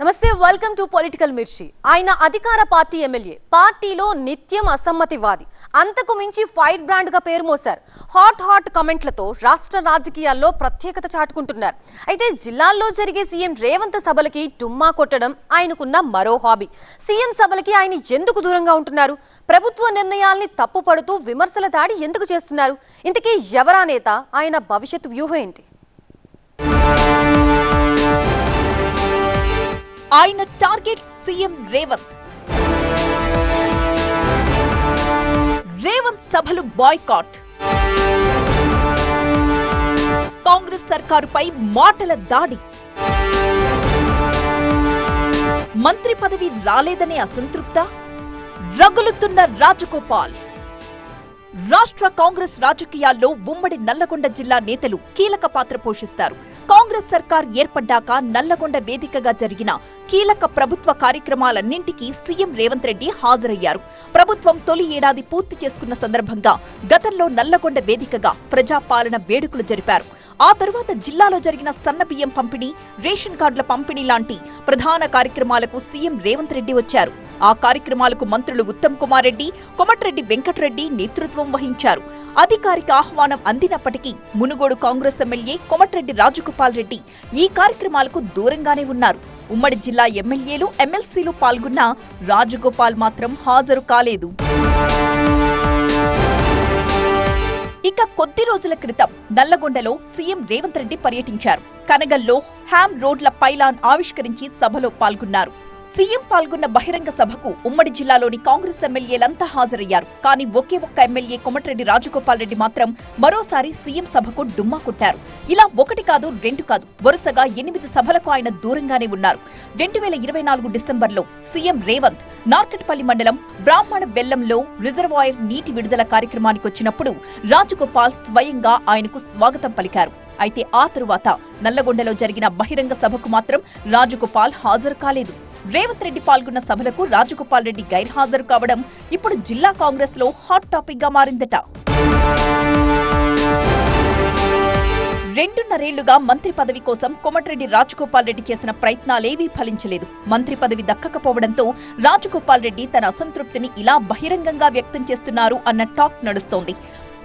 నమస్తే, welcome to political మిర్చి. ఆయన అధికార పార్టీ ఎమ్మెల్యే, పార్టీలో నిత్యం అసమ్మతివాది, అంతకు మించి ఫైర్ బ్రాండ్ గా పేరు మోశారు. హాట్ కమెంట్లతో రాష్ట్ర రాజకీయాల్లో ప్రత్యేకత చాటుకుంటున్నారు. అయితే జిల్లాల్లో జరిగే సీఎం రేవంత్ సభలకి డుమ్మా కొట్టడం ఆయనకున్న మరో హాబీ. సీఎం సభలకి ఆయన ఎందుకు దూరంగా ఉంటున్నారు? ప్రభుత్వ నిర్ణయాల్ని తప్పుపడుతూ విమర్శల దాడి ఎందుకు చేస్తున్నారు? ఇంతకీ ఎవరా నేత? ఆయన భవిష్యత్ వ్యూహం ఏంటి? ఆయన టార్గెట్ సీఎం రేవంత్. రేవంత్ సభలు బాయ్కాట్. కాంగ్రెస్ సర్కారుపై మాటల దాడి. మంత్రి పదవి రాలేదనే అసంతృప్త. రగులుతున్న రాజగోపాల్. రాష్ట్ర కాంగ్రెస్ రాజకీయాల్లో ఉమ్మడి నల్లగొండ జిల్లా నేతలు కీలక పాత్ర పోషిస్తారు. కాంగ్రెస్ సర్కార్ ఏర్పడ్డాక నల్లగొండ వేదికగా జరిగిన కీలక ప్రభుత్వ కార్యక్రమాలన్నింటికీ సీఎం రేవంత్ రెడ్డి హాజరయ్యారు. ప్రభుత్వం తొలి ఏడాది పూర్తి చేసుకున్న సందర్భంగా గతంలో నల్లగొండ వేదికగా ప్రజాపాలన వేడుకలు జరిపారు. ఆ తరువాత జిల్లాలో జరిగిన సన్నబియ్యం పంపిణీ, రేషన్ కార్డుల పంపిణీ లాంటి ప్రధాన కార్యక్రమాలకు సీఎం రేవంత్ రెడ్డి వచ్చారు. ఆ కార్యక్రమాలకు మంత్రులు ఉత్తమ్ కుమార్ రెడ్డి, కోమటిరెడ్డి వెంకటరెడ్డి నేతృత్వం వహించారు. అధికారిక ఆహ్వానం అందినప్పటికీ మునుగోడు కాంగ్రెస్ ఎమ్మెల్యే కోమటిరెడ్డి రాజగోపాల్ రెడ్డి ఈ కార్యక్రమాలకు దూరంగానే ఉన్నారు. ఉమ్మడి జిల్లా ఎమ్మెల్యేలు, ఎమ్మెల్సీలు పాల్గొన్నా రాజగోపాల్ మాత్రం హాజరు కాలేదు. ఇక కొద్ది రోజుల క్రితం నల్లగొండలో సీఎం రేవంత్ రెడ్డి పర్యటించారు. కనగల్లో హ్యామ్ రోడ్ల పైలాన్ ఆవిష్కరించి సభలో పాల్గొన్నారు. సీఎం పాల్గొన్న బహిరంగ సభకు ఉమ్మడి జిల్లాలోని కాంగ్రెస్ ఎమ్మెల్యేలంతా హాజరయ్యారు. కానీ ఒకే ఒక్క ఎమ్మెల్యే కోమటిరెడ్డి రాజగోపాల్ రెడ్డి మాత్రం మరోసారి సీఎం సభకు డుమ్మా కొట్టారు. ఇలా ఒకటి కాదు, రెండు కాదు, వరుసగా 8 సభలకు ఆయన దూరంగానే ఉన్నారు. 2024 డిసెంబర్లో సీఎం రేవంత్ నార్కట్పల్లి మండలం బ్రాహ్మణ బెల్లంలో రిజర్వాయర్ నీటి విడుదల కార్యక్రమానికి వచ్చినప్పుడు రాజగోపాల్ స్వయంగా ఆయనకు స్వాగతం పలికారు. అయితే ఆ తరువాత నల్లగొండలో జరిగిన బహిరంగ సభకు మాత్రం రాజగోపాల్ హాజరు కాలేదు. రేవంత్ రెడ్డి పాల్గొన్న సభలకు రాజగోపాల్ రెడ్డి గైర్హాజరు కావడం ఇప్పుడు జిల్లా కాంగ్రెస్ లో హాట్ టాపిక్ గా మారిందట. 2.5 మంత్రి పదవి కోసం కోమటిరెడ్డి రాజగోపాల్ రెడ్డి చేసిన ప్రయత్నాలేవీ ఫలించలేదు. మంత్రి పదవి దక్కకపోవడంతో రాజగోపాల్ రెడ్డి తన అసంతృప్తిని ఇలా బహిరంగంగా వ్యక్తం చేస్తున్నారు అన్న టాక్ నడుస్తోంది.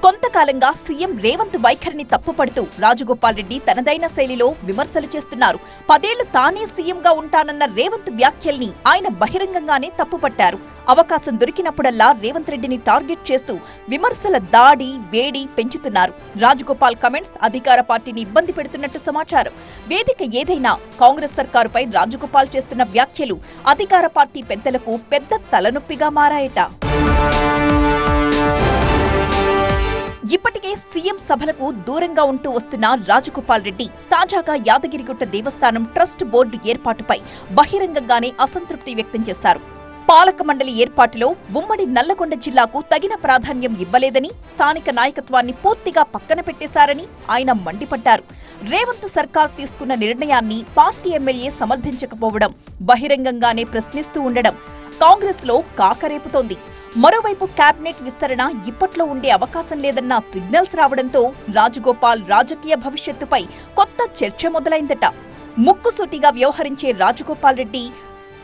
కొంతకాలంగా సీఎం రేవంత్ వైఖరిని తప్పుపడుతూ రాజగోపాల్ రెడ్డి తనదైన శైలిలో విమర్శలు చేస్తున్నారు. 10 ఏళ్లు తానే సీఎంగా ఉంటానన్న రేవంత్ వ్యాఖ్యల్ని ఆయన బహిరంగంగానే తప్పుపట్టారు. అవకాశం దొరికినప్పుడల్లా రేవంత్ రెడ్డిని టార్గెట్ చేస్తూ విమర్శల దాడి, వేడి పెంచుతున్నారు. రాజగోపాల్ కమెంట్స్ అధికార పార్టీని ఇబ్బంది పెడుతున్నట్టు సమాచారం. వేదిక ఏదైనా కాంగ్రెస్ సర్కారుపై రాజగోపాల్ చేస్తున్న వ్యాఖ్యలు అధికార పార్టీ పెద్దలకు పెద్ద తలనొప్పిగా మారాయట. ఇప్పటికే సీఎం సభలకు దూరంగా ఉంటూ వస్తున్న రాజగోపాల్ రెడ్డి తాజాగా యాదగిరిగుట్ట దేవస్థానం ట్రస్ట్ బోర్డు ఏర్పాటుపై బహిరంగంగానే అసంతృప్తి వ్యక్తం చేశారు. పాలక మండలి ఏర్పాటులో ఉమ్మడి నల్లగొండ జిల్లాకు తగిన ప్రాధాన్యం ఇవ్వలేదని, స్థానిక నాయకత్వాన్ని పూర్తిగా పక్కన పెట్టేశారని ఆయన మండిపడ్డారు. రేవంత్ సర్కార్ తీసుకున్న నిర్ణయాన్ని పార్టీ ఎమ్మెల్యే సమర్థించకపోవడం, బహిరంగంగానే ప్రశ్నిస్తూ ఉండడం కాంగ్రెస్ లో కాకరేపుతోంది. మరోవైపు కేబినెట్ విస్తరణ ఇప్పట్లో ఉండే అవకాశం లేదన్న సిగ్నల్స్ రావడంతో రాజగోపాల్ రాజకీయ భవిష్యత్తుపై కొత్త చర్చ మొదలైందట. ముక్కుసూటిగా వ్యవహరించే రాజగోపాల్ రెడ్డి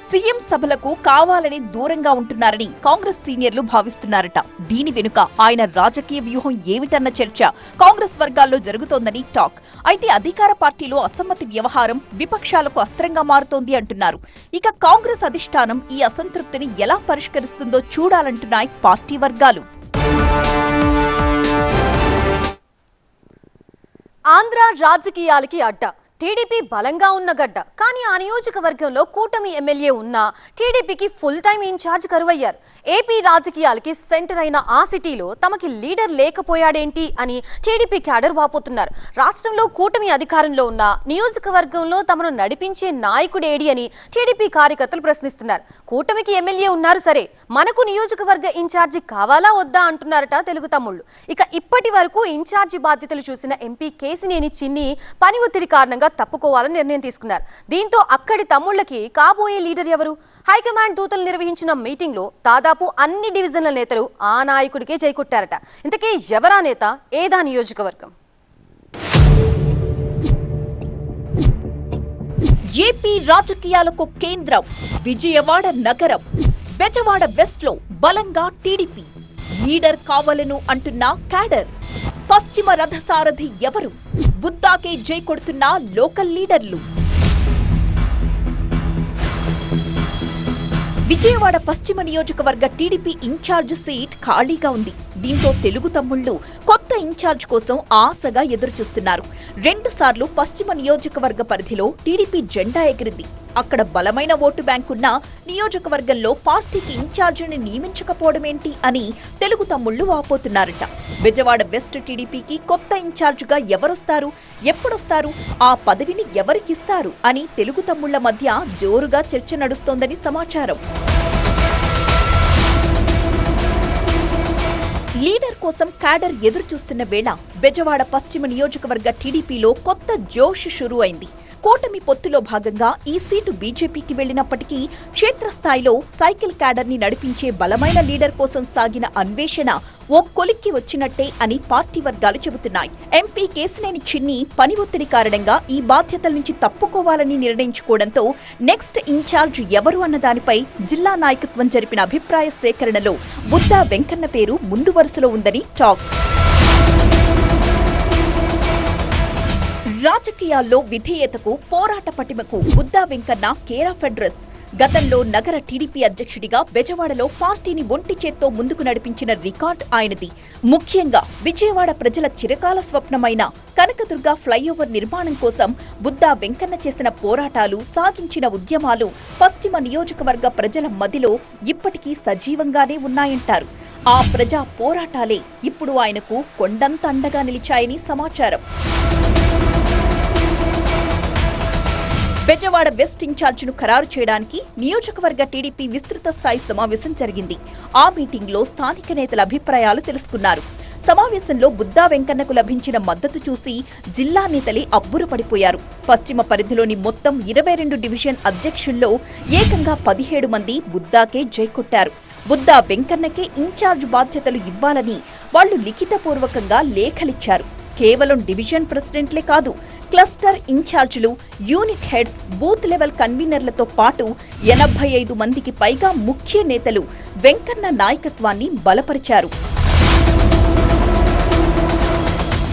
సీఎం సభలకు కావాలని దూరంగా ఉంటున్నారని కాంగ్రెస్ సీనియర్లు భావిస్తున్నారట. దీని వెనుక ఆయన రాజకీయ వ్యూహం ఏమిటన్న చర్చ కాంగ్రెస్ వర్గాల్లో జరుగుతోందని టాక్. అయితే అధికార పార్టీలో అసమ్మతి వ్యవహారం విపక్షాలకు అస్త్రంగా మారుతోంది అంటున్నారు. ఇక కాంగ్రెస్ అధిష్టానం ఈ అసంతృప్తిని ఎలా పరిష్కరిస్తుందో చూడాలంటున్నాయి పార్టీ వర్గాలు. ఆంధ్ర రాజకీయాలకి అడ్డ టీడీపీ బలంగా ఉన్న గడ్డ. కానీ ఆ నియోజకవర్గంలో కూటమి ఎమ్మెల్యే ఉన్నా టీడీపీకి ఫుల్ టైం ఇన్ఛార్జ్ కరువయ్యారు. ఏపీ రాజకీయాలకి సెంటర్ అయిన ఆ సిటీలో తమకి లీడర్ లేకపోయాడేంటి అని టీడీపీ క్యాడర్ వాపోతున్నారు. రాష్ట్రంలో కూటమి అధికారంలో ఉన్న నియోజకవర్గంలో తమను నడిపించే నాయకుడేడి అని టీడీపీ కార్యకర్తలు ప్రశ్నిస్తున్నారు. కూటమికి ఎమ్మెల్యే ఉన్నారు సరే, మనకు నియోజకవర్గ ఇన్ఛార్జి కావాలా వద్దా అంటున్నారట తెలుగు తమ్ముళ్లు. ఇక ఇప్పటి వరకు ఇన్ఛార్జి బాధ్యతలు చూసిన ఎంపీ కేసినేని చిన్ని పని ఒత్తిడి కారణంగా తప్పుకోవాలని నిర్ణయం తీసుకున్నారు. దీంతో అక్కడి తమ్ముళ్లకి కాబోయే లీడర్ ఎవరు? హైకమాండ్ దూతలు నిర్వహించిన మీటింగ్ లో దాదాపు అన్ని డివిజన్ల నేతలు ఆ నాయకుడికే జైకొట్టారట. ఇంతకీ ఎవరా నేత, ఏదా నియోజకవర్గం? ఏపీ రాజకీయాలకు కేంద్రం విజయవాడ నగరం. బెజవాడ వెస్ట్ లో బలంగా టీడీపీ లీడర్ కావాలను అంటున్న క్యాడర్. పశ్చిమ రథసారథి ఎవరు? బుద్దాకే జై కొడుతున్న లోకల్ లీడర్లు. విజయవాడ పశ్చిమ నియోజకవర్గ టీడీపీ ఇన్ఛార్జ్ సీట్ ఖాళీగా ఉంది. దీంతో తెలుగు తమ్ముళ్లు కొత్త ఇన్ఛార్జ్ కోసం ఆశగా ఎదురుచూస్తున్నారు. 2 సార్లు పశ్చిమ నియోజకవర్గ పరిధిలో టీడీపీ జెండా ఎగిరింది. అక్కడ బలమైన ఓటు బ్యాంకున్న నియోజకవర్గంలో పార్టీకి ఇన్ఛార్జిని నియమించకపోవడమేంటి అని తెలుగు తమ్ముళ్లు వాపోతున్నారట. బెజవాడ వెస్ట్ టీడీపీకి కొత్త ఇన్ఛార్జిగా ఎవరొస్తారు, ఎప్పుడొస్తారు, ఆ పదవిని ఎవరికిస్తారు అని తెలుగు తమ్ముళ్ల మధ్య జోరుగా చర్చ నడుస్తోందని సమాచారం. లీడర్ కోసం క్యాడర్ ఎదురు చూస్తున్న వేళ బెజవాడ పశ్చిమ నియోజకవర్గ టీడీపీలో కొత్త జోష్ షురూ అయింది. కూటమి పొత్తులో భాగంగా ఈ సీటు బీజేపీకి వెళ్లినప్పటికీ క్షేత్రస్థాయిలో సైకిల్ క్యాడర్ ని నడిపించే బలమైన లీడర్ కోసం సాగిన అన్వేషణ ఓ కొలిక్కి వచ్చినట్టే అని పార్టీ వర్గాలు చెబుతున్నాయి. ఎంపీ కేశినేని చిన్ని పని ఒత్తిడి కారణంగా ఈ బాధ్యతల నుంచి తప్పుకోవాలని నిర్ణయించుకోవడంతో నెక్స్ట్ ఇన్ఛార్జ్ ఎవరు అన్న దానిపై జిల్లా నాయకత్వం జరిపిన అభిప్రాయ సేకరణలో బుద్దా వెంకన్న పేరు ముందు వరుసలో ఉందని టాక్. రాజకీయాల్లో విధేయతకు, పోరాట పటిమకు Budda Venkanna care of address. గతంలో నగర టీడీపీ అధ్యక్షుడిగా బెజవాడలో పార్టీని ఒంటి చేత్తో ముందుకు నడిపించిన రికార్డ్ ఆయనది. ముఖ్యంగా విజయవాడ ప్రజల చిరకాల స్వప్నమైన కనకదుర్గ ఫ్లైఓవర్ నిర్మాణం కోసం బుద్దా వెంకన్న చేసిన పోరాటాలు, సాగించిన ఉద్యమాలు పశ్చిమ నియోజకవర్గ ప్రజల మదిలో ఇప్పటికీ సజీవంగానే ఉన్నాయంటారు. ఆ ప్రజా పోరాటాలే ఇప్పుడు ఆయనకు కొండంత అండగా నిలిచాయని సమాచారం. బెజవాడ వెస్ట్ ఇన్ఛార్జిను ఖరారు చేయడానికి నియోజకవర్గ టీడీపీ విస్తృత స్థాయి సమావేశం జరిగింది. ఆ మీటింగ్లో స్థానిక నేతల అభిప్రాయాలు తెలుసుకున్నారు. సమావేశంలో బుద్దా వెంకన్నకు లభించిన మద్దతు చూసి జిల్లా నేతలే అబ్బురపడిపోయారు. పశ్చిమ పరిధిలోని మొత్తం 22 డివిజన్ అధ్యక్షుల్లో ఏకంగా 17 మంది బుద్దాకే జై కొట్టారు. బుద్దా వెంకన్నకే ఇన్ఛార్జ్ బాధ్యతలు ఇవ్వాలని వాళ్లు లిఖితపూర్వకంగా లేఖలిచ్చారు. కేవలం డివిజన్ ప్రెసిడెంట్లే కాదు, క్లస్టర్ ఇన్ఛార్జీలు, యూనిట్ హెడ్స్, బూత్ లెవెల్ కన్వీనర్లతో పాటు 85 మందికి పైగా ముఖ్య నేతలు వెంకన్న నాయకత్వాన్ని బలపరిచారు.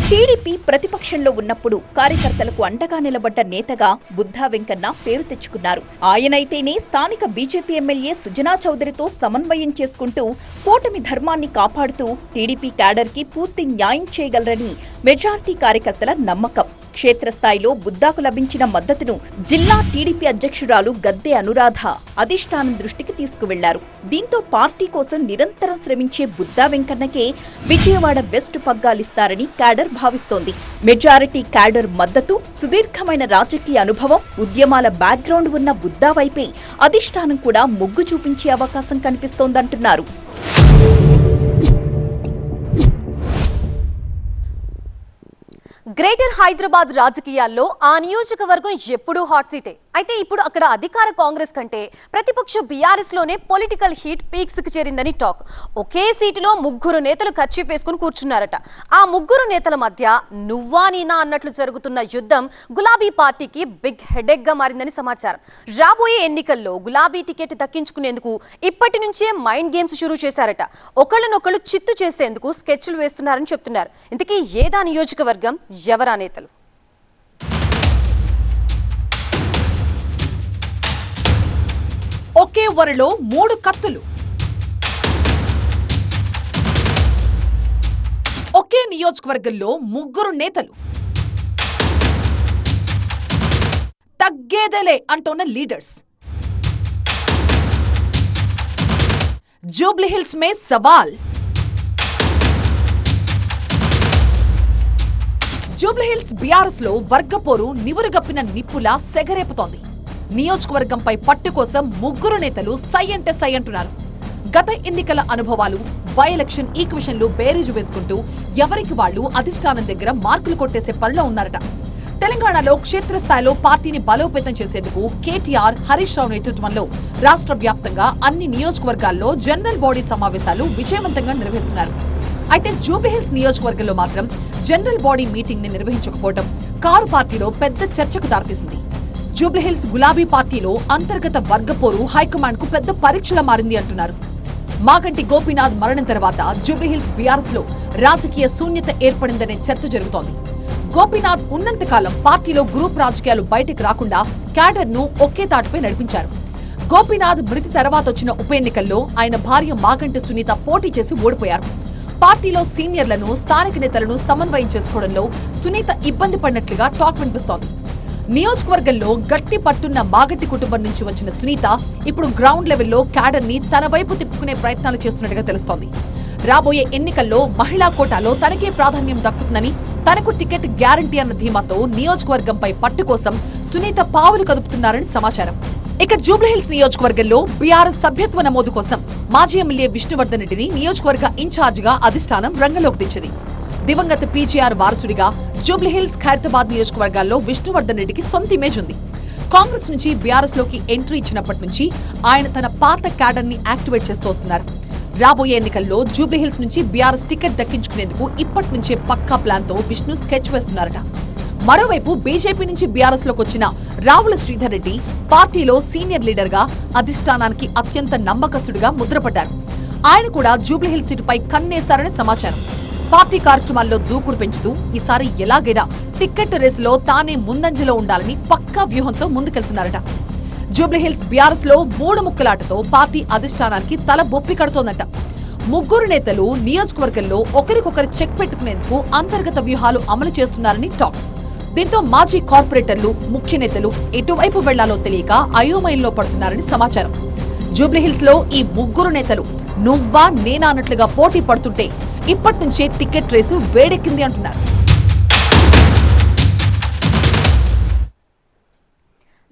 టీడీపీ ప్రతిపక్షంలో ఉన్నప్పుడు కార్యకర్తలకు అండగా నిలబడ్డ నేతగా బుద్దా వెంకన్న పేరు తెచ్చుకున్నారు. ఆయనైతేనే స్థానిక బీజేపీ ఎమ్మెల్యే సుజనా చౌదరితో సమన్వయం చేసుకుంటూ కూటమి ధర్మాన్ని కాపాడుతూ టీడీపీ క్యాడర్కి పూర్తి న్యాయం చేయగలరని మెజార్టీ కార్యకర్తల నమ్మకం. క్షేత్రస్థాయిలో బుద్దాకు లభించిన మద్దతును జిల్లా టీడీపీ అధ్యక్షురాలు గద్దె అనురాధ అధిష్టానం దృష్టికి తీసుకువెళ్లారు. దీంతో పార్టీ కోసం నిరంతరం శ్రమించే బుద్దా వెంకన్నకే విజయవాడ వెస్ట్ పగ్గాలిస్తారని క్యాడర్ భావిస్తోంది. మెజారిటీ క్యాడర్ మద్దతు, సుదీర్ఘమైన రాజకీయ అనుభవం, ఉద్యమాల బ్యాక్గ్రౌండ్ ఉన్న బుద్దా వైపే అధిష్టానం కూడా మొగ్గు చూపించే అవకాశం కనిపిస్తోందంటున్నారు. గ్రేటర్ హైదరాబాద్ రాజకీయాల్లో ఆ నియోజకవర్గం ఎప్పుడూ హాట్ సీటే. అయితే ఇప్పుడు అక్కడ అధికార కాంగ్రెస్ కంటే ప్రతిపక్ష బీఆర్ఎస్ లోనే పొలిటికల్ హీట్ పీక్స్ కి చేరిందని టాక్. ఒకే సీటులో 3 నేతలు కర్చీఫ్ వేసుకుని కూర్చున్నారట. ఆ 3 నేతల మధ్య నువ్వా నేనా అన్నట్లు జరుగుతున్న యుద్ధం గులాబీ పార్టీకి బిగ్ హెడేక్ గా మారిందని సమాచారం. రాబోయే ఎన్నికల్లో గులాబీ టికెట్ దక్కించుకునేందుకు ఇప్పటి నుంచే మైండ్ గేమ్స్ షురూ చేశారట. ఒకళ్ళనొకళ్ళు చిత్తు చేసేందుకు స్కెచ్లు వేస్తున్నారని చెప్తున్నారు. ఇంతకీ ఏదా నియోజకవర్గం, ఎవరా నేతలు? ఒకే వరలో 3 కత్తులు, ఒకే నియోజకవర్గంలో 3 నేతలు, తగ్గేదేలే అంటున్న లీడర్స్. జూబ్లీహిల్స్ మే సవాల్. జూబ్లీహిల్స్ బీఆర్ఎస్ లో వర్గపోరు నివురుగప్పిన నిప్పులా సెగరేపుతోంది. నియోజకవర్గంపై పట్టు కోసం 3 నేతలు సై అంటే సై అంటున్నారు. గత ఎన్నికల అనుభవాలు, బై ఎలక్షన్ ఈక్వేషన్లు బేరీజు వేసుకుంటూ ఎవరికి వాళ్లు అధిష్టానం దగ్గర మార్కులు కొట్టేసే పనిలో ఉన్నారట. తెలంగాణలో క్షేత్రస్థాయిలో పార్టీని బలోపేతం చేసేందుకు కేటీఆర్, హరీష్ రావు నేతృత్వంలో రాష్ట్ర వ్యాప్తంగా అన్ని నియోజకవర్గాల్లో జనరల్ బాడీ సమావేశాలు విజయవంతంగా నిర్వహిస్తున్నారు. అయితే జూబ్లీహిల్స్ నియోజకవర్గంలో మాత్రం జనరల్ బాడీ మీటింగ్ ని నిర్వహించకపోవడం కారు పార్టీలో పెద్ద చర్చకు దారితీసింది. జూబ్లీహిల్స్ గులాబీ పార్టీలో అంతర్గత వర్గపోరు హైకమాండ్ కు పెద్ద పరీక్షలా మారింది అంటున్నారు. మాగంటి గోపీనాథ్ మరణం తర్వాత జూబ్లీహిల్స్ బీఆర్ఎస్ లో రాజకీయ శూన్యత ఏర్పడిందనే చర్చ జరుగుతోంది. గోపీనాథ్ ఉన్నంతకాలం పార్టీలో గ్రూప్ రాజకీయాలు బయటకు రాకుండా క్యాడర్ ను ఒకే తాటిపై నడిపించారు. గోపీనాథ్ మృతి తర్వాత వచ్చిన ఉప ఎన్నికల్లో ఆయన భార్య మాగంటి సునీత పోటీ చేసి ఓడిపోయారు. పార్టీలో సీనియర్లను, స్థానిక నేతలను సమన్వయం చేసుకోవడంలో సునీత ఇబ్బంది పడినట్లుగా టాక్ వినిపిస్తోంది. నియోజకవర్గంలో గట్టి పట్టున్న మాగంటి కుటుంబం నుంచి వచ్చిన సునీత ఇప్పుడు గ్రౌండ్ లెవెల్లో క్యాడర్ ని తన వైపు తిప్పుకునే ప్రయత్నాలు చేస్తున్నట్టుగా తెలుస్తోంది. రాబోయే ఎన్నికల్లో మహిళా కోటాలో తనకే ప్రాధాన్యం దక్కుతుందని, తనకు టికెట్ గ్యారంటీ అన్న ధీమాతో నియోజకవర్గంపై పట్టు కోసం సునీత పావులు కదుపుతున్నారని సమాచారం. ఇక జూబ్లీహిల్స్ నియోజకవర్గంలో బీఆర్ఎస్ సభ్యత్వ నమోదు కోసం మాజీ ఎమ్మెల్యే విష్ణువర్ధన్ రెడ్డిని నియోజకవర్గ ఇన్ఛార్జిగా అధిష్టానం రంగంలోకి దించింది. దివంగత పీజీఆర్ వారసుడిగా జూబ్లీహిల్స్, ఖైరతాబాద్ నియోజకవర్గాల్లో విష్ణువర్ధన్ రెడ్డికి సొంత ఇమేజ్ ఉంది. కాంగ్రెస్ నుంచి బీఆర్ఎస్ లోకి ఎంట్రీ ఇచ్చినప్పటి నుంచి ఆయన తన పాత క్యాడర్ ని యాక్టివేట్ చేస్తూ వస్తున్నారు. రాబోయే ఎన్నికల్లో జూబ్లీహిల్స్ నుంచి బీఆర్ఎస్ టికెట్ దక్కించుకునేందుకు ఇప్పటి నుంచే పక్కా ప్లాన్ తో విష్ణు స్కెచ్ వేస్తున్నారట. మరోవైపు బీజేపీ నుంచి బీఆర్ఎస్ లోకి వచ్చిన రావుల శ్రీధర్ రెడ్డి పార్టీలో సీనియర్ లీడర్ గా అధిష్టానానికి అత్యంత నమ్మకస్తుడిగా ముద్రపడ్డారు. ఆయన కూడా జూబ్లీహిల్స్ సీటుపై కన్నేశారని సమాచారం. పార్టీ కార్యక్రమాల్లో దూకుడు పెంచుతూ ఈసారి ఎలాగైనా టిక్కెట్ రేసులో తానే ముందంజలో ఉండాలని పక్కా వ్యూహంతో ముందుకెళ్తున్నారట. జూబ్లీహిల్స్ బీఆర్ఎస్ లో 3 ముక్కలాటతో పార్టీ అధిష్టానానికి తల బొప్పి కడుతోందట. ముగ్గురు నేతలు నియోజకవర్గంలో ఒకరికొకరు చెక్ పెట్టుకునేందుకు అంతర్గత వ్యూహాలు అమలు చేస్తున్నారని టాక్. దీంతో మాజీ కార్పొరేటర్లు, ముఖ్య నేతలు ఎటువైపు వెళ్లాలో తెలియక అయోమయంలో పడుతున్నారని సమాచారం. జూబ్లీహిల్స్ లో ఈ ముగ్గురు నేతలు నువ్వా నేనా అన్నట్లుగా పోటీ పడుతుంటే ఇప్పటి నుంచే టికెట్ రేసు వేడెక్కింది అంటున్నారు.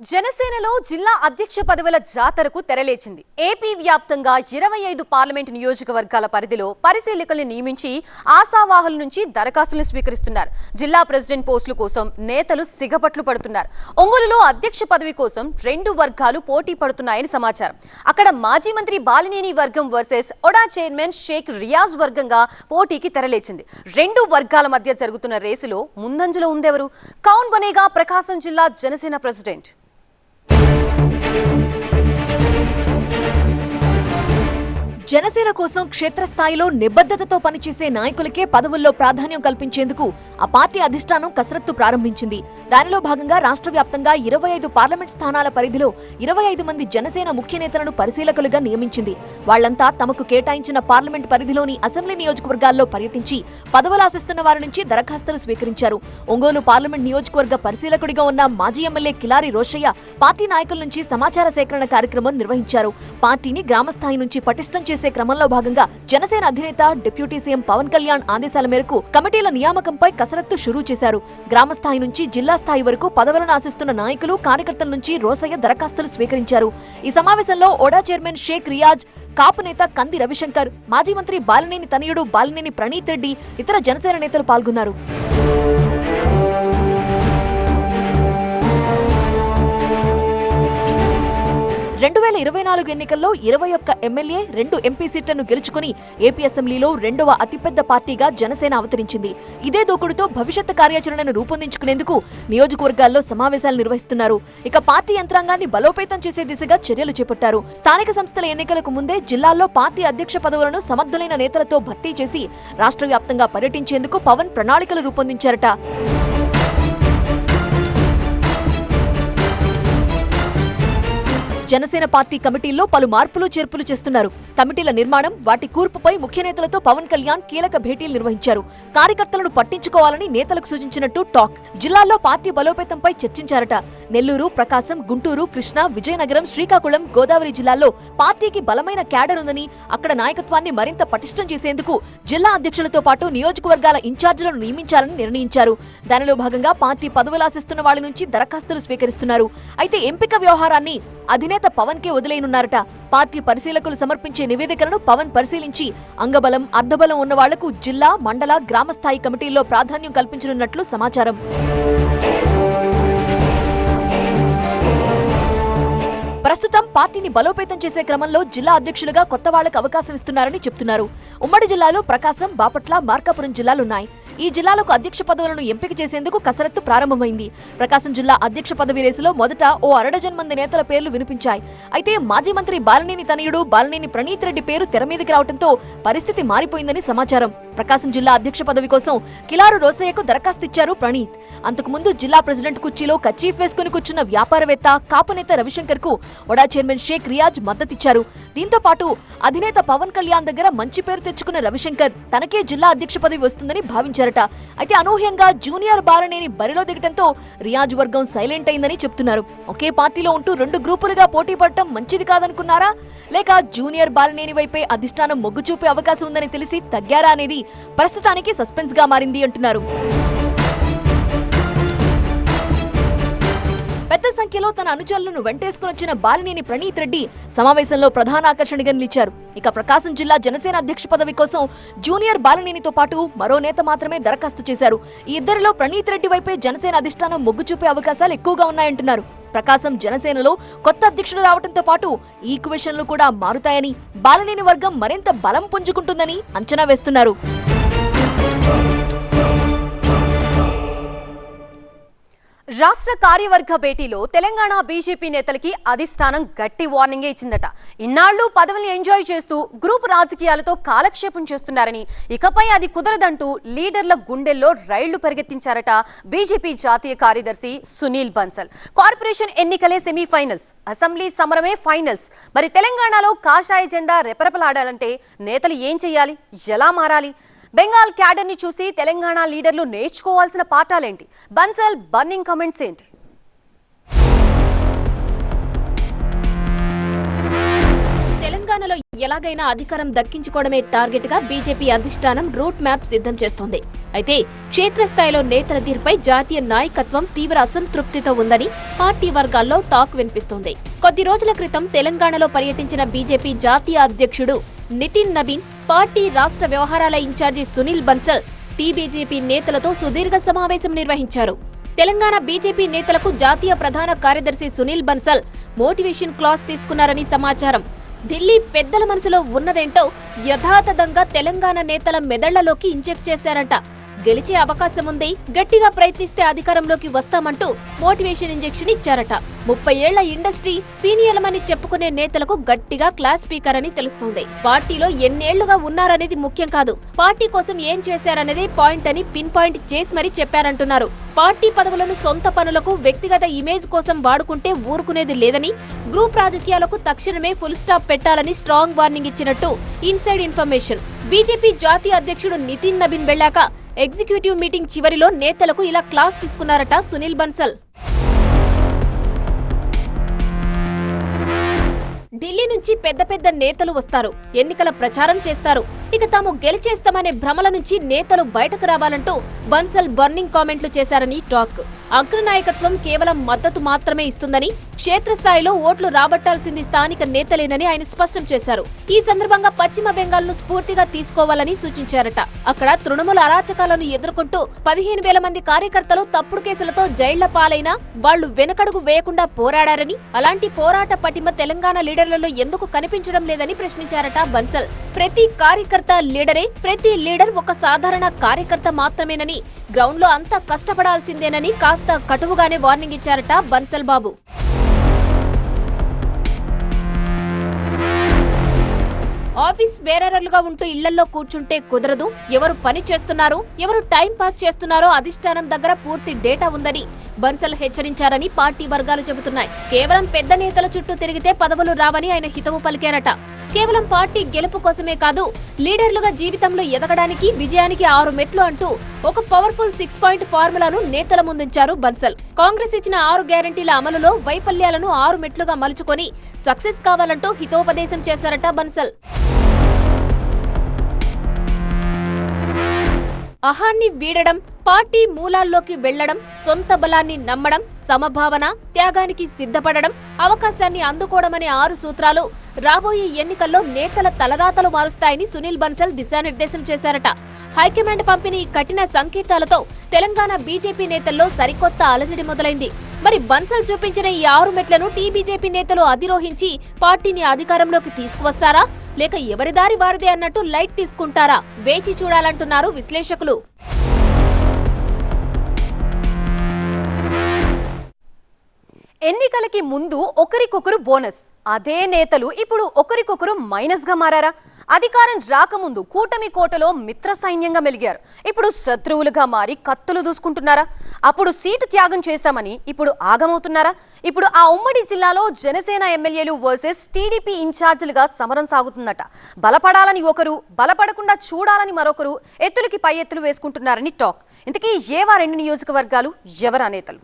జనసేనలో జిల్లా అధ్యక్ష పదవుల జాతరకు తెరలేచింది. ఏపీ వ్యాప్తంగా 25 పార్లమెంటు నియోజకవర్గాల పరిధిలో పరిశీలకుల్ని నియమించి ఆశావాహుల నుంచి దరఖాస్తులను స్వీకరిస్తున్నారు. జిల్లా ప్రెసిడెంట్ పోస్టుల కోసం నేతలు సిగపట్లు పడుతున్నారు. ఒంగోలులో అధ్యక్ష పదవి కోసం 2 వర్గాలు పోటీ పడుతున్నాయని సమాచారం. అక్కడ మాజీ మంత్రి బాలినేని వర్గం versus Voda chairman Sheikh Riyaz వర్గంగా పోటీకి తెరలేచింది. 2 వర్గాల మధ్య జరుగుతున్న రేసులో ముందంజలో ఉందెవరు? కౌన్ బనేగా ప్రకాశం జిల్లా జనసేన ప్రెసిడెంట్. జనసేన కోసం క్షేత్రస్థాయిలో నిబద్ధతతో పనిచేసే నాయకులకే పదవుల్లో ప్రాధాన్యం కల్పించేందుకు ఆ పార్టీ అధిష్టానం కసరత్తు ప్రారంభించింది. దానిలో భాగంగా రాష్ట్ర వ్యాప్తంగా 25 పార్లమెంట్ స్థానాల పరిధిలో 25 మంది జనసేన ముఖ్య నేతలను పరిశీలకులుగా నియమించింది. వాళ్లంతా తమకు కేటాయించిన పార్లమెంట్ పరిధిలోని అసెంబ్లీ నియోజకవర్గాల్లో పర్యటించి పదవులాశిస్తున్న వారి నుంచి దరఖాస్తులు స్వీకరించారు. ఒంగోలు పార్లమెంట్ నియోజకవర్గ పరిశీలకుడిగా ఉన్న మాజీ ఎమ్మెల్యే కిలారి రోషయ్య పార్టీ నాయకుల నుంచి సమాచార సేకరణ కార్యక్రమం నిర్వహించారు. పార్టీని గ్రామస్థాయి నుంచి పటిష్టం చేసే క్రమంలో భాగంగా జనసేన అధినేత డిప్యూటీ సీఎం పవన్ కళ్యాణ్ ఆదేశాల మేరకు కమిటీల నియామకంపై కసరత్తు షురూ చేశారు. గ్రామస్థాయి నుంచి జిల్లా స్థాయి వరకు పదవులను ఆశిస్తున్న నాయకులు, కార్యకర్తల నుంచి రోసయ్య దరఖాస్తులు స్వీకరించారు. ఈ సమావేశంలో ఓడా చైర్మన్ షేక్ రియాజ్, కాపు నేత కంది రవిశంకర్, మాజీ మంత్రి బాలినేని తనయుడు బాలినేని ప్రణీత్ రెడ్డి, ఇతర జనసేన నేతలు పాల్గొన్నారు. 2024 ఎన్నికల్లో 21 ఎమ్మెల్యే, 2 ఎంపీ సీట్లను గెలుచుకుని ఏపీ అసెంబ్లీలో 2వ అతిపెద్ద పార్టీగా జనసేన అవతరించింది. ఇదే దూకుడుతో భవిష్యత్ కార్యాచరణను రూపొందించుకునేందుకు నియోజకవర్గాల్లో సమావేశాలు నిర్వహిస్తున్నారు. ఇక పార్టీ యంత్రాంగాన్ని బలోపేతం చేసే దిశగా చర్యలు చేపట్టారు. స్థానిక సంస్థల ఎన్నికలకు ముందే జిల్లాల్లో పార్టీ అధ్యక్ష పదవులను సమర్థులైన నేతలతో భర్తీ చేసి రాష్ట్ర వ్యాప్తంగా పర్యటించేందుకు పవన్ ప్రణాళికలు రూపొందించారట. జనసేన పార్టీ కమిటీల్లో పలు మార్పులు చేర్పులు చేస్తున్నారు. కమిటీల నిర్మాణం, వాటి కూర్పుపై ముఖ్య నేతలతో పవన్ కళ్యాణ్ కీలక భేటీలు నిర్వహించారు. కార్యకర్తలను పట్టించుకోవాలని నేతలకు సూచించినట్టు టాక్. జిల్లాల్లో పార్టీ బలోపేతంపై చర్చించారట. నెల్లూరు, ప్రకాశం, గుంటూరు, కృష్ణా, విజయనగరం, శ్రీకాకుళం, గోదావరి జిల్లాల్లో పార్టీకి బలమైన క్యాడర్ ఉందని, అక్కడ నాయకత్వాన్ని మరింత పటిష్టం చేసేందుకు జిల్లా అధ్యక్షులతో పాటు నియోజకవర్గాల ఇన్ఛార్జీలను నియమించాలని నిర్ణయించారు. దానిలో భాగంగా పార్టీ పదవులాశిస్తున్న వాళ్ల నుంచి దరఖాస్తులు స్వీకరిస్తున్నారు. అయితే ఎంపిక వ్యవహారాన్ని అధినేత పవన్ కే వదిలేనున్నారట. పార్టీ పరిశీలకులు సమర్పించే నివేదికలను పవన్ పరిశీలించి అంగబలం, అర్ధబలం ఉన్న వాళ్లకు జిల్లా, మండల, గ్రామ స్థాయి కమిటీల్లో ప్రాధాన్యం కల్పించనున్నట్లు సమాచారం. ప్రస్తుతం పార్టీని బలోపేతం చేసే క్రమంలో జిల్లా అధ్యక్షులుగా కొత్త వాళ్లకు అవకాశం ఇస్తున్నారని చెప్తున్నారు. ఉమ్మడి జిల్లాలో ప్రకాశం, బాపట్ల, మార్కాపురం జిల్లాలున్నాయి. ఈ జిల్లాలకు అధ్యక్ష పదవులను ఎంపిక చేసేందుకు కసరత్తు ప్రారంభమైంది. ప్రకాశం జిల్లా అధ్యక్ష పదవి రేసులో మొదట ఓ అరడజన్ మంది నేతల పేర్లు వినిపించాయి. అయితే మాజీ మంత్రి బాలినేని తనయుడు బాలినేని ప్రణీత్ రెడ్డి పేరు తెర మీదకి రావడంతో పరిస్థితి మారిపోయిందని సమాచారం. ప్రకాశం జిల్లా అధ్యక్ష పదవి కోసం కిలారు రోసయ్యకు దరఖాస్తు ఇచ్చారు ప్రణీత్. అంతకుముందు జిల్లా ప్రెసిడెంట్ కుర్చీలో కచీఫ్ వేసుకుని కూర్చున్న వ్యాపారవేత్త కాపు నేత రవిశంకర్ కు వడా చైర్మన్ షేక్ రియాజ్ మద్దతిచ్చారు. దీంతో పాటు అధినేత పవన్ కళ్యాణ్ దగ్గర మంచి పేరు తెచ్చుకున్న రవిశంకర్ తనకే జిల్లా అధ్యక్ష పదవి వస్తుందని భావించారట. అయితే అనూహ్యంగా జూనియర్ బాలినేని బరిలో దిగటంతో రియాజ్ వర్గం సైలెంట్ అయిందని చెప్తున్నారు. ఒకే పార్టీలో ఉంటూ 2 గ్రూపులుగా పోటీ పడటం మంచిది కాదనుకున్నారా, లేక జూనియర్ బాలినేని వైపే అధిష్టానం మొగ్గు చూపే అవకాశం ఉందని తెలిసి తగ్గారా అనేది ప్రస్తుతానికి సస్పెన్స్ గా మారింది అంటున్నారు. పెద్ద సంఖ్యలో తన అనుచరులను వెంటేసుకుని వచ్చిన బాలినేని ప్రణీత్ రెడ్డి సమావేశంలో ప్రధాన ఆకర్షణగా నిలిచారు. ఇక ప్రకాశం జిల్లా జనసేన అధ్యక్ష పదవి కోసం జూనియర్ బాలినేనితో పాటు మరో నేత మాత్రమే దరఖాస్తు చేశారు. ఈ ఇద్దరిలో ప్రణీత్ రెడ్డి వైపే జనసేన అధిష్టానం మొగ్గు చూపే అవకాశాలు ఎక్కువగా ఉన్నాయంటున్నారు. ప్రకాశం జనసేనలో కొత్త అధ్యక్షుడు రావడంతో పాటు ఈక్వేషన్లు కూడా మారుతాయని, బాలినేని వర్గం మరింత బలం పుంజుకుంటుందని అంచనా వేస్తున్నారు. రాష్ట్ర కార్యవర్గ భేటీలో తెలంగాణ బీజేపీ నేతలకి అధిష్టానం గట్టి వార్నింగే ఇచ్చిందట. ఇన్నాళ్లు పదవుల్ని ఎంజాయ్ చేస్తూ గ్రూప్ రాజకీయాలతో కాలక్షేపం చేస్తున్నారని, ఇకపై అది కుదరదంటూ లీడర్ల గుండెల్లో రైళ్లు పరిగెత్తించారట బీజేపీ జాతీయ కార్యదర్శి సునీల్ బన్సల్. కార్పొరేషన్ ఎన్నికలే సెమీఫైనల్స్, అసెంబ్లీ సమరమే ఫైనల్స్. మరి తెలంగాణలో కాషాయ జెండా రెపరెపలాడాలంటే నేతలు ఏం చెయ్యాలి, ఎలా మారాలి? బెంగాల్ క్యాడర్ ని చూసి తెలంగాణ లీడర్లు నేర్చుకోవాల్సిన పాఠాలేంటి? బన్సల్ బర్నింగ్ కామెంట్స్ ఏంటి? తెలంగాణలో ఎలాగైనా అధికారం దక్కించుకోవడమే టార్గెట్ గా బీజేపీ అధిష్టానం రూట్ మ్యాప్ సిద్ధం చేస్తోంది. అయితే క్షేత్రస్థాయిలో నేతల తీరుపై జాతీయ నాయకత్వం తీవ్ర అసంతృప్తితో ఉందని పార్టీ వర్గాల్లో టాక్ వినిపిస్తోంది. కొద్ది రోజుల క్రితం తెలంగాణలో పర్యటించిన బీజేపీ జాతీయ అధ్యక్షుడు నితిన్ నబీన్, పార్టీ రాష్ట్ర వ్యవహారాల ఇన్ఛార్జి సునీల్ బన్సల్ టీబీజేపీ నేతలతో సుదీర్ఘ సమావేశం నిర్వహించారు. తెలంగాణ బీజేపీ నేతలకు జాతీయ ప్రధాన కార్యదర్శి సునీల్ బన్సల్ మోటివేషన్ క్లాస్ తీసుకున్నారని సమాచారం. ఢిల్లీ పెద్దల మనసులో ఉన్నదేంటో యథాతథంగా తెలంగాణ నేతల మెదళ్లలోకి ఇంజెక్ట్ చేశారట. గెలిచే అవకాశం ఉంది, గట్టిగా ప్రయత్నిస్తే అధికారంలోకి వస్తామంటూ మోటివేషన్ ఇంజెక్షన్ ఇచ్చారట. 30 ఏళ్ల ఇండస్ట్రీ సీనియర్లమని చెప్పుకునే నేతలకు గట్టిగా క్లాస్ స్పీకర్ అని తెలుస్తోంది. పార్టీలో ఎన్నేళ్లుగా ఉన్నారనేది ముఖ్యం కాదు, పార్టీ కోసం ఏం చేశారనేదే పాయింట్ అని పిన్ పాయింట్ చేసి మరీ చెప్పారంటున్నారు. పార్టీ పదవులను సొంత పనులకు, వ్యక్తిగత ఇమేజ్ కోసం వాడుకుంటే ఊరుకునేది లేదని, గ్రూప్ రాజకీయాలకు తక్షణమే ఫుల్ స్టాప్ పెట్టాలని స్ట్రాంగ్ వార్నింగ్ ఇచ్చినట్టు ఇన్సైడ్ ఇన్ఫర్మేషన్. బీజేపీ జాతీయ అధ్యక్షుడు నితిన్ నబీన్ వెళ్లాక ఎగ్జిక్యూటివ్ మీటింగ్ చివరిలో నేతలకు ఇలా క్లాస్ తీసుకున్నారట సునీల్ బన్సల్. ఢిల్లీ నుంచి పెద్ద పెద్ద నేతలు వస్తారు, ఎన్నికల ప్రచారం చేస్తారు. ఇక తాము గెలిచేస్తామనే భ్రమల నుంచి నేతలు బయటకు రావాలంటూ బన్సల్ బర్నింగ్ కామెంట్లు చేశారని టాక్. అగ్రనాయకత్వం కేవలం మద్దతు మాత్రమే ఇస్తుందని, క్షేత్రస్థాయిలో ఓట్లు రాబట్టాల్సింది స్థానిక నేతలేనని ఆయన స్పష్టం చేశారు. ఈ సందర్భంగా పశ్చిమ బెంగాల్ ను స్ఫూర్తిగా తీసుకోవాలని సూచించారట. అక్కడ తృణమూల అరాచకాలను ఎదుర్కొంటూ 15,000 మంది కార్యకర్తలు తప్పుడు కేసులతో జైళ్ల పాలైనా వాళ్లు వెనకడుగు వేయకుండా పోరాడారని, అలాంటి పోరాట పటిమ తెలంగాణ లీడర్లలో ఎందుకు కనిపించడం లేదని ప్రశ్నించారట బన్సల్. ప్రతి కార్యకర్త లీడరే, ప్రతి లీడర్ ఒక సాధారణ కార్యకర్త మాత్రమేనని, గ్రౌండ్ లో అంతా కష్టపడాల్సిందేనని కాస్త కటువుగానే వార్నింగ్ ఇచ్చారట బన్సల్ బాబు. ఆఫీస్ బేరర్లుగా ఉంటూ ఇళ్లలో కూర్చుంటే కుదరదు, ఎవరు పని చేస్తున్నారు, ఎవరు టైం పాస్ చేస్తున్నారో అధిష్టానం దగ్గర పూర్తి డేటా ఉందని బన్సల్ హెచ్చరించారని పార్టీ వర్గాలు చెబుతున్నాయి. కేవలం పెద్ద నేతల చుట్టూ తిరిగితే పదవులు రావని ఆయన హితవు పలికారట. కేవలం పార్టీ గెలుపు కోసమే కాదు, లీడర్లుగా జీవితంలో ఎదగడానికి, విజయానికి 6 మెట్లు అంటూ ఒక పవర్ఫుల్ 6 పాయింట్ ఫార్ములాను నేతల ముందుంచారు బన్సల్. కాంగ్రెస్ ఇచ్చిన 6 గ్యారంటీల అమలులో వైఫల్యాలను 6 మెట్లుగా మలుచుకొని సక్సెస్ కావాలంటూ హితోపదేశం చేశారట బన్సల్. అహాన్ని వీడడం, పార్టీ మూలాల్లోకి వెళ్లడం, సొంత బలాన్ని నమ్మడం, సమభావన, త్యాగానికి సిద్ధపడడం, అవకాశాన్ని అందుకోవడమనే 6 సూత్రాలు రాబోయే ఎన్నికల్లో నేతల తలరాతలు మారుస్తాయని సునీల్ బన్సల్ దిశానిర్దేశం చేశారట. హైకమాండ్ పంపిణీ కఠిన సంకేతాలతో తెలంగాణ బీజేపీ నేతల్లో సరికొత్త అలజడి మొదలైంది. మరి బన్సల్ చూపించిన ఈ 6 మెట్లను టీబీజేపీ నేతలు అధిరోహించి పార్టీని అధికారంలోకి తీసుకువస్తారా, లేక ఎవరి దారి వారిదే అన్నట్టు లైట్ తీసుకుంటారా? వేచి చూడాలంటున్నారు విశ్లేషకులు. ఎన్నికలకి ముందు ఒకరికొకరు బోనస్, అదే నేతలు ఇప్పుడు ఒకరికొకరు మైనస్ గా మారారా? అధికారం రాకముందు కూటమి కోటలో మిత్ర సైన్యంగా మెలిగారు, ఇప్పుడు శత్రువులుగా మారి కత్తులు దూసుకుంటున్నారా? అప్పుడు సీటు త్యాగం చేశామని ఇప్పుడు ఆగమవుతున్నారా? ఇప్పుడు ఆ ఉమ్మడి జిల్లాలో జనసేన ఎమ్మెల్యేలు వర్సెస్ టీడీపీ ఇన్ఛార్జీలుగా సమరం సాగుతుందట. బలపడాలని ఒకరు, బలపడకుండా చూడాలని మరొకరు ఎత్తులకి పై ఎత్తులు వేసుకుంటున్నారని టాక్. ఇంతకీ ఏవా రెండు నియోజకవర్గాలు, ఎవరా నేతలు?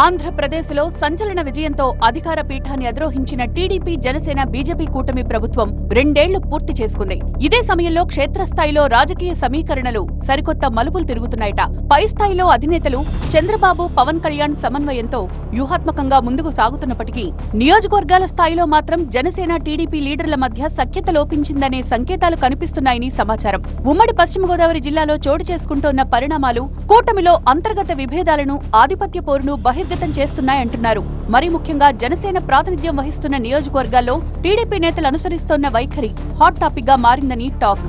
ఆంధ్రప్రదేశ్లో సంచలన విజయంతో అధికార పీఠాన్ని అధిరోహించిన టీడీపీ, జనసేన, బీజేపీ కూటమి ప్రభుత్వం 2 ఏళ్లు పూర్తి చేసుకుంది. ఇదే సమయంలో క్షేత్రస్థాయిలో రాజకీయ సమీకరణలు సరికొత్త మలుపులు తిరుగుతున్నాయట. పై స్థాయిలో అధినేతలు చంద్రబాబు, పవన్ కళ్యాణ్ సమన్వయంతో వ్యూహాత్మకంగా ముందుకు సాగుతున్నప్పటికీ నియోజకవర్గాల స్థాయిలో మాత్రం జనసేన, టీడీపీ లీడర్ల మధ్య సఖ్యత లోపించిందనే సంకేతాలు కనిపిస్తున్నాయని సమాచారం. ఉమ్మడి పశ్చిమ గోదావరి జిల్లాలో చోటు చేసుకుంటోన్న పరిణామాలు కూటమిలో అంతర్గత విభేదాలను, ఆధిపత్య పోరును బహిర్గతం చేస్తున్నాయంటున్నారు. మరి ముఖ్యంగా జనసేన ప్రాతినిధ్యం వహిస్తున్న నియోజకవర్గాల్లో టీడీపీ నేతలు అనుసరిస్తోన్న వైఖరి హాట్ టాపిక్ గా మారిందని టాక్.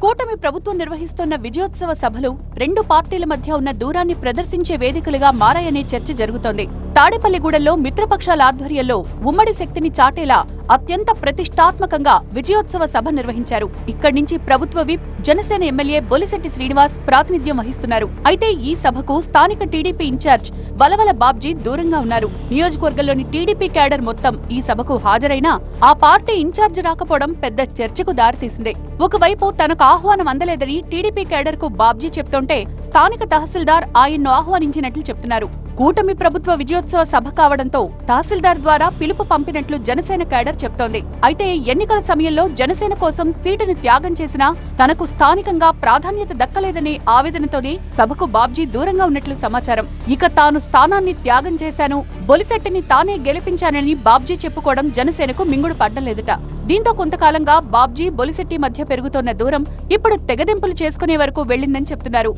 కూటమి ప్రభుత్వం నిర్వహిస్తున్న విజయోత్సవ సభలు 2 పార్టీల మధ్య ఉన్న దూరాన్ని ప్రదర్శించే వేదికలుగా మారాయనే చర్చ జరుగుతోంది. తాడేపల్లిగూడెంలో మిత్రపక్షాల ఆధ్వర్యంలో ఉమ్మడి శక్తిని చాటేలా అత్యంత ప్రతిష్టాత్మకంగా విజయోత్సవ సభ నిర్వహించారు. ఇక్కడి నుంచి ప్రభుత్వ విప్, జనసేన ఎమ్మెల్యే బొలిశెట్టి శ్రీనివాస్ ప్రాతినిధ్యం వహిస్తున్నారు. అయితే ఈ సభకు స్థానిక టీడీపీ ఇన్ఛార్జ్ వలవల బాబ్జీ దూరంగా ఉన్నారు. నియోజకవర్గంలోని టీడీపీ క్యాడర్ మొత్తం ఈ సభకు హాజరైనా ఆ పార్టీ ఇన్ఛార్జ్ రాకపోవడం పెద్ద చర్చకు దారితీసింది. ఒకవైపు తనకు ఆహ్వానం అందలేదని టీడీపీ క్యాడర్ కు బాబ్జీ చెప్తుంటే తహసీల్దార్ తహసీల్దార్ ఆయన్ను ఆహ్వానించినట్లు చెప్తున్నారు. కూటమి ప్రభుత్వ విజయోత్సవ సభ కావడంతో తహసీల్దార్ ద్వారా పిలుపు పంపినట్లు జనసేన క్యాడర్ చెప్తోంది. అయితే ఎన్నికల సమయంలో జనసేన కోసం సీటును త్యాగం చేసినా తనకు స్థానికంగా ప్రాధాన్యత దక్కలేదనే ఆవేదనతోనే సభకు బాబ్జీ దూరంగా ఉన్నట్లు సమాచారం. ఇక తాను స్థానాన్ని త్యాగం చేశాను, బొలిశెట్టిని తానే గెలిపించానని బాబ్జీ చెప్పుకోవడం జనసేనకు మింగుడు పడ్డలేదట. దీంతో కొంతకాలంగా బాబ్జీ, బొలిశెట్టి మధ్య పెరుగుతోన్న దూరం ఇప్పుడు తెగదెంపులు చేసుకునే వరకు వెళ్లిందని చెప్తున్నారు.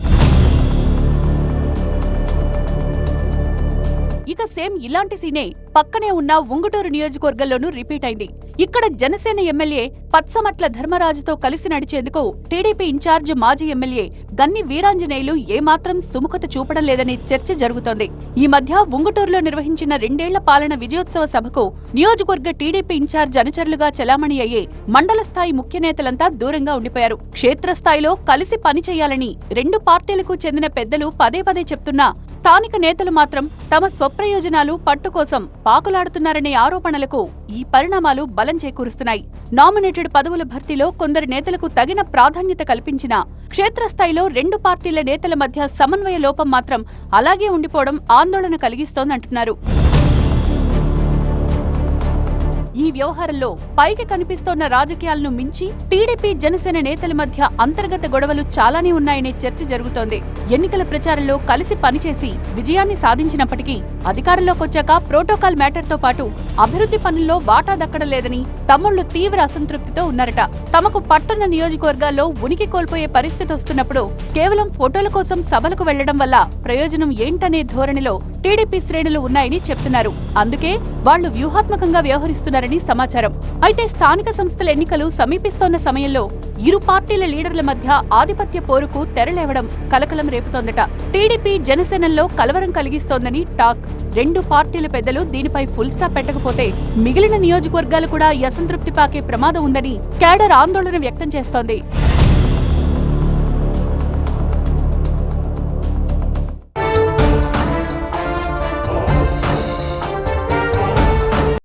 ఇక సేమ్ ఇలాంటి సీనే పక్కనే ఉన్న ఉంగుటూరు నియోజకవర్గంలోనూ రిపీట్ అయింది. ఇక్కడ జనసేన ఎమ్మెల్యే పత్సమట్ల ధర్మరాజుతో కలిసి నడిచేందుకు టీడీపీ ఇన్ఛార్జ్ మాజీ ఎమ్మెల్యే గన్ని వీరాంజనేయులు ఏమాత్రం సుముఖత చూపడం లేదనే చర్చ జరుగుతోంది. ఈ మధ్య ఉంగుటూరులో నిర్వహించిన 2 ఏళ్ల పాలన విజయోత్సవ సభకు నియోజకవర్గ టీడీపీ ఇన్ఛార్జ్ అనుచరులుగా చలామణి అయ్యే మండల స్థాయి ముఖ్య నేతలంతా దూరంగా ఉండిపోయారు. క్షేత్రస్థాయిలో కలిసి పనిచేయాలని 2 పార్టీలకు చెందిన పెద్దలు పదే పదే చెప్తున్నా స్థానిక నేతలు మాత్రం తమ స్వప్రయోజనాలు, పట్టు కోసం పాకులాడుతున్నారనే ఆరోపణలకు ఈ పరిణామాలు బలం చేకూరుస్తున్నాయి. నామినేటెడ్ పదవుల భర్తీలో కొందరు నేతలకు తగిన ప్రాధాన్యత కల్పించినా క్షేత్రస్థాయిలో 2 పార్టీల నేతల మధ్య సమన్వయ లోపం మాత్రం అలాగే ఉండిపోవడం ఆందోళన కలిగిస్తోందంటున్నారు. ఈ వ్యవహారంలో పైకి కనిపిస్తోన్న రాజకీయాలను మించి టీడీపీ, జనసేన నేతల మధ్య అంతర్గత గొడవలు చాలానే ఉన్నాయనే చర్చ జరుగుతోంది. ఎన్నికల ప్రచారంలో కలిసి పనిచేసి విజయాన్ని సాధించినప్పటికీ అధికారంలోకొచ్చాక ప్రోటోకాల్ మ్యాటర్తో పాటు అభివృద్ధి పనుల్లో వాటా దక్కడం లేదని తమ్ముళ్లు తీవ్ర అసంతృప్తితో ఉన్నారట. తమకు పట్టున్న నియోజకవర్గాల్లో ఉనికి కోల్పోయే పరిస్థితి వస్తున్నప్పుడు కేవలం ఫోటోల కోసం సభలకు వెళ్లడం వల్ల ప్రయోజనం ఏంటనే ధోరణిలో టీడీపీ శ్రేణులు ఉన్నాయని చెప్తున్నారు. అందుకే వాళ్లు వ్యూహాత్మకంగా వ్యవహరిస్తున్నారని సమాచారం. అయితే స్థానిక సంస్థల ఎన్నికలు సమీపిస్తోన్న సమయంలో ఇరు పార్టీల లీడర్ల మధ్య ఆధిపత్య పోరుకు తెరలేవడం కలకలం రేపుతోందట. టీడీపీ, జనసేనల్లో కలవరం కలిగిస్తోందని టాక్. 2 పార్టీల పెద్దలు దీనిపై ఫుల్ స్టాప్ పెట్టకపోతే మిగిలిన నియోజకవర్గాలు కూడా ఈ అసంతృప్తి పాకే ప్రమాదం ఉందని క్యాడర్ ఆందోళన వ్యక్తం చేస్తోంది.